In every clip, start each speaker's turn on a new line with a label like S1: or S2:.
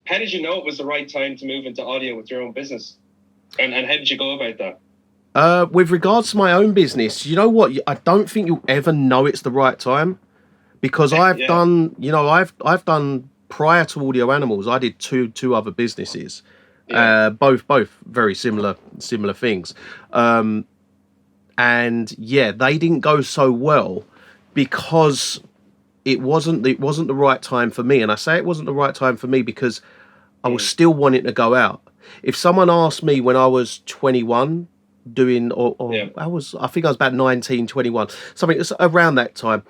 S1: how did you know it was the right time to move into audio with your own business? And how did you go about that?
S2: With regards to my own business, you know what? I don't think you'll ever know it's the right time, because I've done, I've done prior to Audio Animals, I did two other businesses, both very similar things, and they didn't go so well because it wasn't the right time for me. And I say it wasn't the right time for me because I was still wanting to go out. If someone asked me when I was 21 doing, I think I was about 19, 21, something around that time.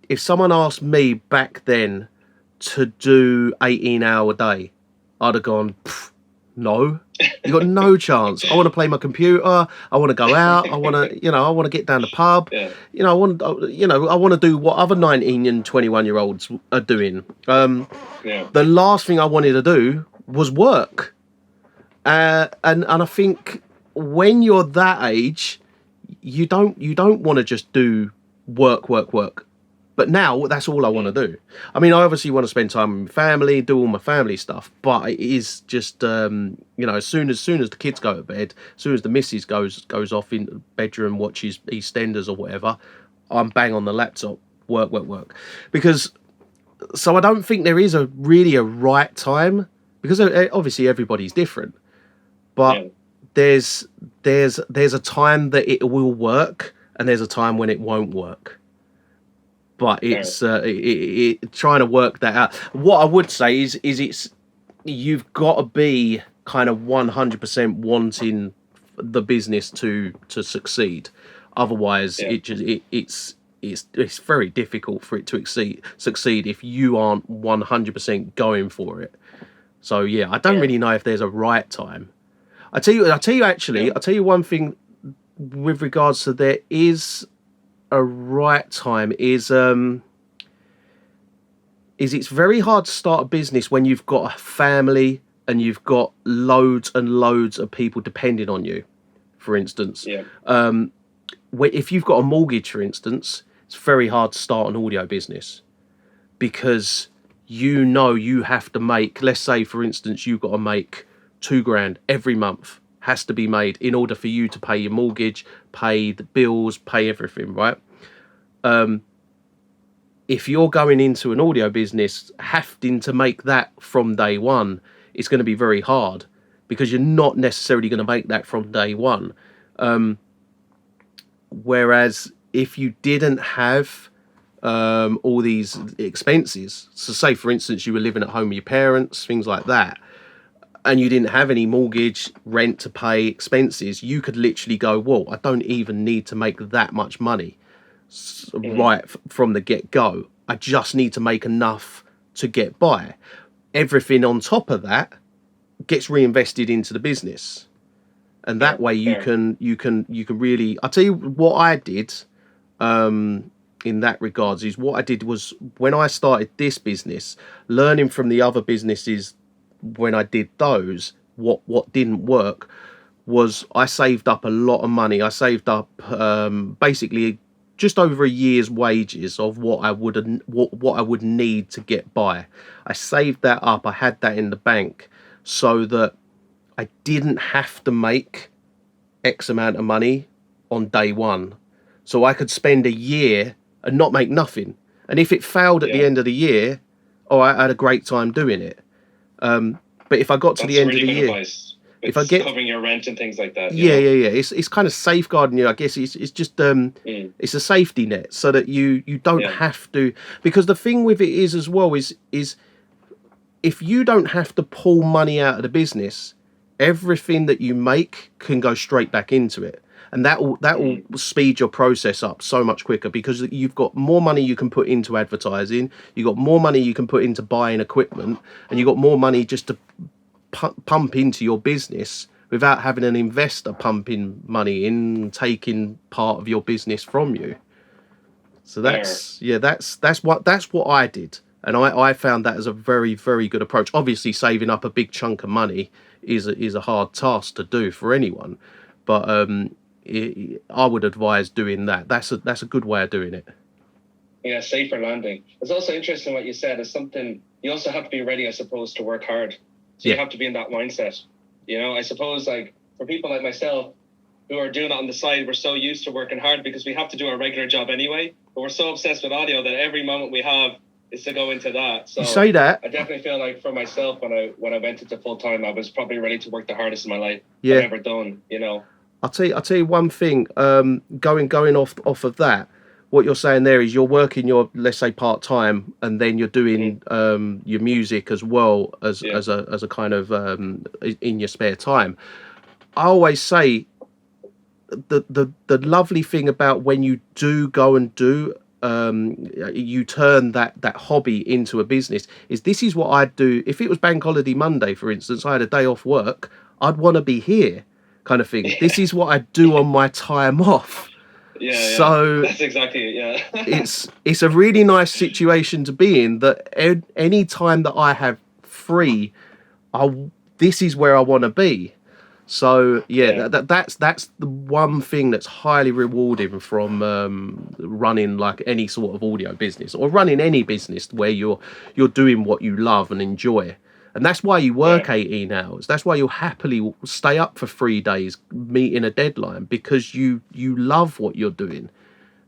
S2: If someone asked me back then to do 18-hour day, I'd have gone, no, you got no chance. I want to play my computer. I want to go out. I want to, I want to get down the pub.
S1: Yeah.
S2: I want to do what other 19 and 21-year-olds are doing. The last thing I wanted to do was work. And I think when you're that age, you don't want to just do work. But now that's all I want to do. I mean, I obviously want to spend time with my family, do all my family stuff, but it is just, as soon as the kids go to bed, as soon as the missus goes off in the bedroom, watches EastEnders or whatever, I'm bang on the laptop, work. So I don't think there is really a right time, because obviously everybody's different, but there's a time that it will work and there's a time when it won't work. But it's trying to work that out. What I would say is you've got to be kind of 100% wanting the business to succeed. Otherwise, it's very difficult for it to succeed if you aren't 100% going for it. So I don't really know if there's a right time. I tell you one thing with regards to there is a right time is it's very hard to start a business when you've got a family and you've got loads and loads of people depending on you. For instance, if you've got a mortgage, for instance, it's very hard to start an audio business because you have to make, let's say for instance, you've got to make $2,000 every month, has to be made in order for you to pay your mortgage, pay the bills, pay everything, right? If you're going into an audio business having to make that from day one, it's going to be very hard because you're not necessarily going to make that from day one. Whereas if you didn't have all these expenses, so say for instance you were living at home with your parents, things like that, and you didn't have any mortgage, rent to pay, expenses, you could literally go, well, I don't even need to make that much money right from the get-go. I just need to make enough to get by. Everything on top of that gets reinvested into the business. And that way you can really, I'll tell you what I did in that regards is what I did was when I started this business, learning from the other businesses when I did those, what didn't work was I saved up a lot of money. I saved up basically just over a year's wages of what I would need to get by. I saved that up. I had that in the bank so that I didn't have to make X amount of money on day one. So I could spend a year and not make nothing. And if it failed at the end of the year, I had a great time doing it. But if I got to the end of the year,
S1: if I get covering your rent and things like that,
S2: it's kind of safeguarding you. I guess it's just it's a safety net so that you don't have to. Because the thing with it is as well is if you don't have to pull money out of the business, everything that you make can go straight back into it. And that will speed your process up so much quicker because you've got more money you can put into advertising, you've got more money you can put into buying equipment, and you've got more money just to pump into your business without having an investor pumping money in, taking part of your business from you. So that's what I did. And I found that as a very, very good approach. Obviously, saving up a big chunk of money is a hard task to do for anyone. But I would advise doing that. That's a good way of doing it.
S1: Yeah, safer landing. It's also interesting what you said. It's something you also have to be ready, I suppose, to work hard. So you have to be in that mindset. You know, I suppose like for people like myself who are doing it on the side, we're so used to working hard because we have to do our regular job anyway. But we're so obsessed with audio that every moment we have is to go into that. So
S2: you say that.
S1: I definitely feel like for myself when I went into full time, I was probably ready to work the hardest in my life I've ever done. You know.
S2: I'll tell you one thing. Going off of that, what you're saying there is you're working your, let's say, part time, and then you're doing your music as well as a kind of in your spare time. I always say the lovely thing about when you do go and do you turn that hobby into a business is this is what I'd do if it was Bank Holiday Monday, for instance. I had a day off work. I'd want to be here, kind of thing. Yeah. This is what I do on my time off.
S1: Yeah,
S2: so
S1: that's exactly it. Yeah.
S2: it's a really nice situation to be in, that any time that I have free, this is where I want to be. So that's the one thing that's highly rewarding from running like any sort of audio business or running any business where you're doing what you love and enjoy. And that's why you work 18 hours. That's why you'll happily stay up for 3 days meeting a deadline, because you love what you're doing.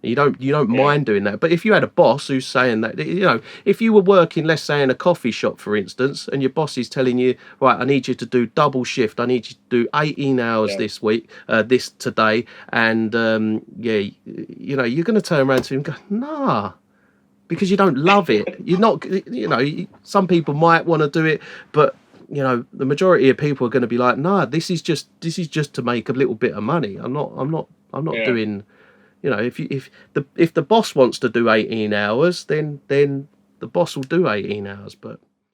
S2: You don't mind doing that. But if you had a boss who's saying that, you know, if you were working, let's say, in a coffee shop, for instance, and your boss is telling you, right, I need you to do double shift. I need you to do 18 hours this week, this today. And, you know, you're going to turn around to him and go, nah, because you don't love it. You're not, you know, some people might want to do it, but, you know, the majority of people are going to be like, nah, this is just to make a little bit of money. I'm not doing... You know, if the boss wants to do 18 hours, then the boss will do 18 hours. But